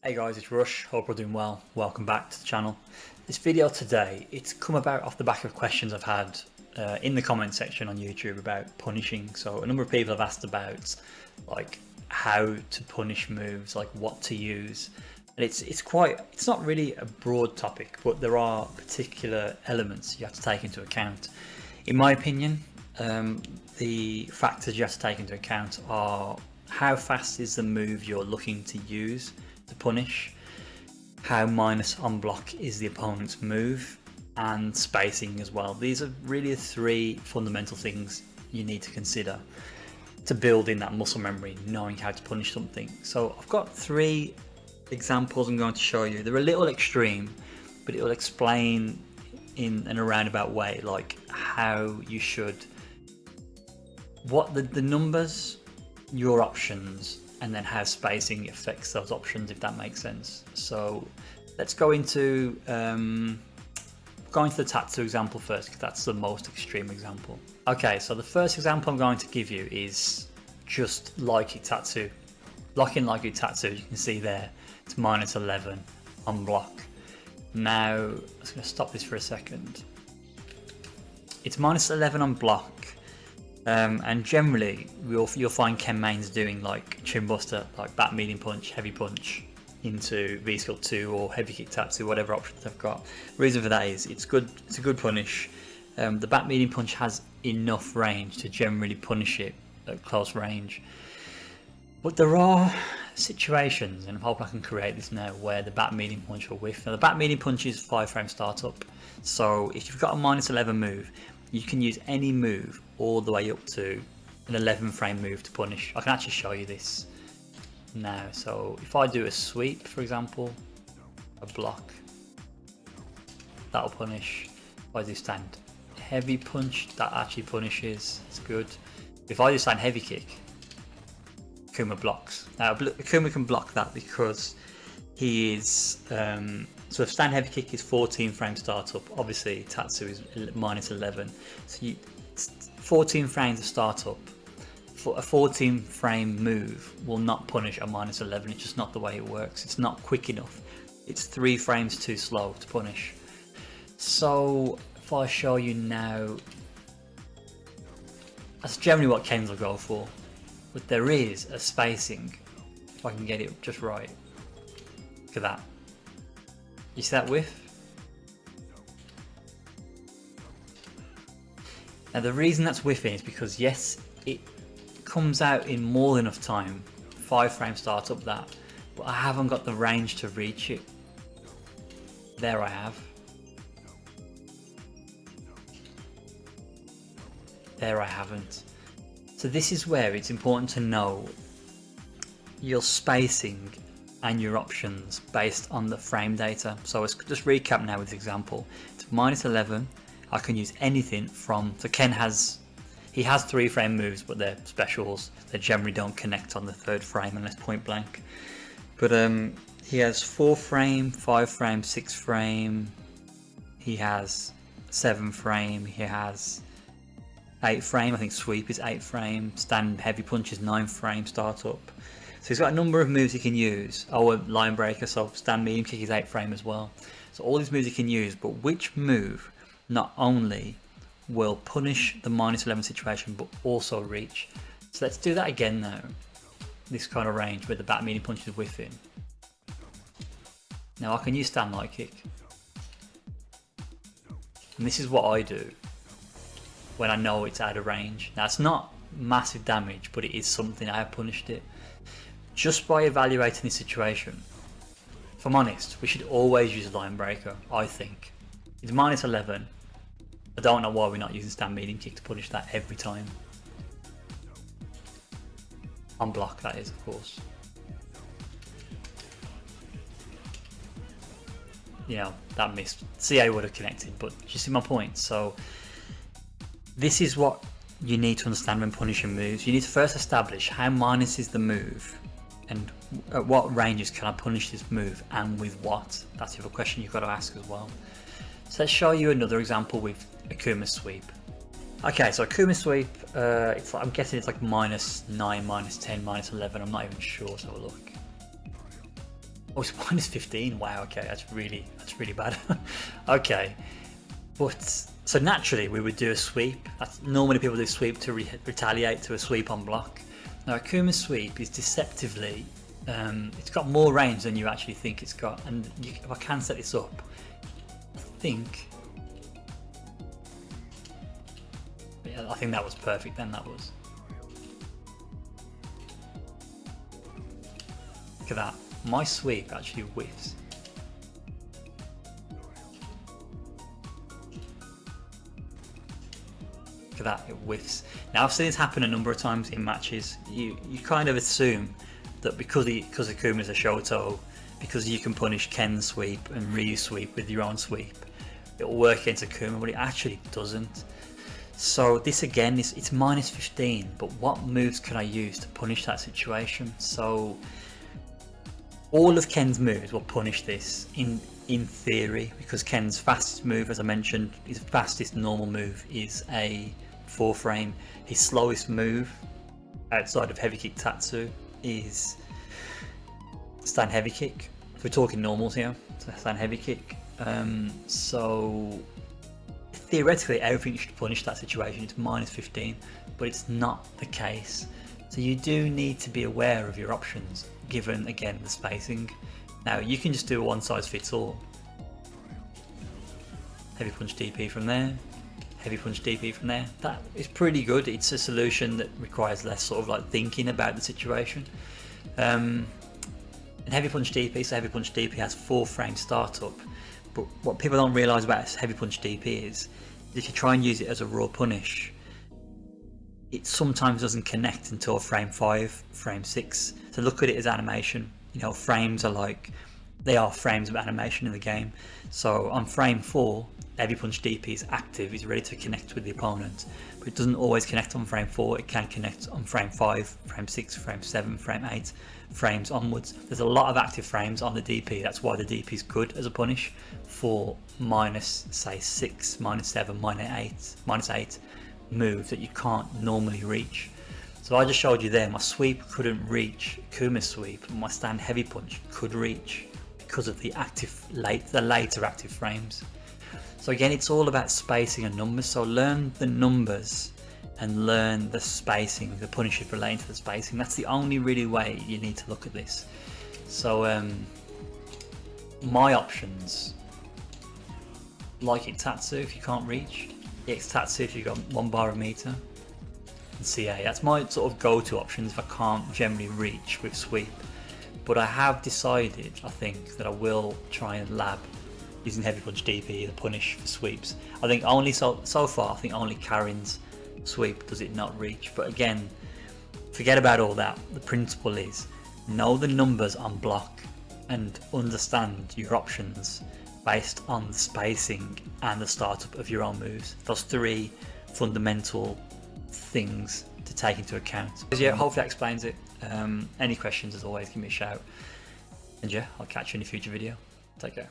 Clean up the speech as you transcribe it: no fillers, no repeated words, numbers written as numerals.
Hey guys, it's Rush. Hope we're doing well. Welcome back to the channel. This video today, it's come about off the back of questions I've had in the comment section on YouTube about punishing. So a number of people have asked about like how to punish moves, like what to use. And it's not really a broad topic, but there are particular elements you have to take into account. In my opinion, the factors you have to take into account are how fast is the move you're looking to use to punish, how minus on block is the opponent's move, and spacing as well. These are really the three fundamental things you need to consider to build in that muscle memory, knowing how to punish something. So I've got three examples I'm going to show you. They're a little extreme, but it will explain in a roundabout way like how you should, what the numbers, your options, and then how spacing affects those options, if that makes sense. So let's go into the tattoo example first, because that's the most extreme example. Okay, so the first example I'm going to give you is just like a tattoo. Lock-in like a tattoo, you can see there, it's minus 11 on block. Now, I'm just going to stop this for a second. It's minus 11 on block. And generally, you'll find Ken mains doing like chin buster, like bat medium punch, heavy punch into V skill 2 or heavy kick tattoo, whatever options they've got. The reason for that is it's good. It's a good punish. The bat medium punch has enough range to generally punish it at close range. But there are situations, and I hope I can create this now, where the bat medium punch will whiff. Now the bat medium punch is 5-frame startup, so if you've got a minus 11 move, you can use any move all the way up to an 11-frame move to punish. I can actually show you this now. So if I do a sweep, for example, a block, that'll punish. If I do stand heavy punch, that actually punishes. It's good. If I do stand heavy kick, Akuma blocks. Now Akuma can block that because he is so if stand heavy kick is 14-frame startup, obviously Tatsu is minus 11, so 14 frames of startup for a 14-frame move will not punish a minus 11. It's just not the way it works. It's not quick enough. It's 3 frames too slow to punish. So if I show you now, that's generally what Kens will go for, but there is a spacing, if I can get it just right. Look at that. You see that whiff? Now the reason that's whiffing is because yes, it comes out in more than enough time, 5-frame startup that, but I haven't got the range to reach it. There I have. There I haven't. So this is where it's important to know your spacing and your options based on the frame data. So let's just recap now with this example. It's minus 11. I can use anything from, so Ken has 3-frame moves, but they're specials. They generally don't connect on the 3rd frame unless point blank. But he has 4-frame, 5-frame, 6-frame. He has 7-frame. He has 8-frame. I think sweep is 8-frame. Stand heavy punch is 9-frame startup. So he's got a number of moves he can use. Oh, a line breaker, so stand medium kick is 8-frame as well. So all these moves he can use, but which move not only will punish the minus 11 situation, but also reach. So let's do that again now. This kind of range where the bat medium punch is whiffing. Now I can use stand light kick. And this is what I do when I know it's out of range. Now it's not massive damage, but it is something. I have punished it. Just by evaluating the situation, if I'm honest, we should always use a line breaker, I think. It's minus 11. I don't know why we're not using stand medium kick to punish that every time. On block, that is, of course. You know, that missed. CA would have connected, but you see my point. So this is what you need to understand when punishing moves. You need to first establish how minus is the move, and at what ranges can I punish this move, and with what? That's the other question you've got to ask as well. So let's show you another example with Akuma sweep. Okay, so Akuma sweep, it's like, I'm guessing it's like -9, -10, -11, I'm not even sure, so have a look. Oh, it's minus 15. Wow, okay, that's really bad. Okay, but so naturally we would do a sweep. Normally people do sweep to retaliate to a sweep on block. Now Akuma's sweep is deceptively, it's got more range than you actually think it's got, and if I can set this up, I think that was perfect then, that was. Look at that, my sweep actually whiffs. Look at that, it whiffs. Now I've seen this happen a number of times in matches. You kind of assume that because Akuma's a Shoto, because you can punish Ken's sweep and Ryu's sweep with your own sweep, it will work against Akuma, but it actually doesn't. So this again, it's minus 15, but what moves could I use to punish that situation? So all of Ken's moves will punish this in theory, because Ken's fastest move, as I mentioned, his fastest normal move is a 4-frame. His slowest move outside of heavy kick Tatsu is stand heavy kick. So we're talking normals here, so stand heavy kick. So theoretically everything should punish that situation. It's minus 15, but it's not the case. So you do need to be aware of your options, given again the spacing. Now you can just do a one size fits all. Heavy punch DP from there, heavy punch DP from there. That is pretty good. It's a solution that requires less sort of like thinking about the situation. And heavy punch DP, so heavy punch DP has 4-frame startup. But what people don't realise about heavy punch DP is if you try and use it as a raw punish, it sometimes doesn't connect until frame 5, frame 6. So look at it as animation. You know, frames are like, they are frames of animation in the game. So on frame 4, heavy punch DP is active, is ready to connect with the opponent, but it doesn't always connect on frame 4. It can connect on frame 5, frame 6, frame 7, frame 8, frames onwards. There's a lot of active frames on the DP. That's why the DP is good as a punish for minus, say, 6, minus 7, minus 8 moves that you can't normally reach. So I just showed you there, my sweep couldn't reach Akuma's sweep, and my stand heavy punch could reach because of the later active frames. So again, it's all about spacing and numbers. So learn the numbers and learn the spacing, the punishes relating to the spacing. That's the only really way you need to look at this. So my options, like it Tatsu if you can't reach, EX Tatsu if you've got 1 bar of meter, and CA. That's my sort of go-to options if I can't generally reach with sweep. But I have decided, I think, that I will try and lab using heavy punch DP, the punish for sweeps. I think only so far, I think only Karin's sweep does it not reach. But again, forget about all that. The principle is know the numbers on block and understand your options based on the spacing and the startup of your own moves. Those 3 fundamental things to take into account. Yeah, hopefully that explains it. Any questions, as always, give me a shout. And yeah, I'll catch you in a future video. Take care.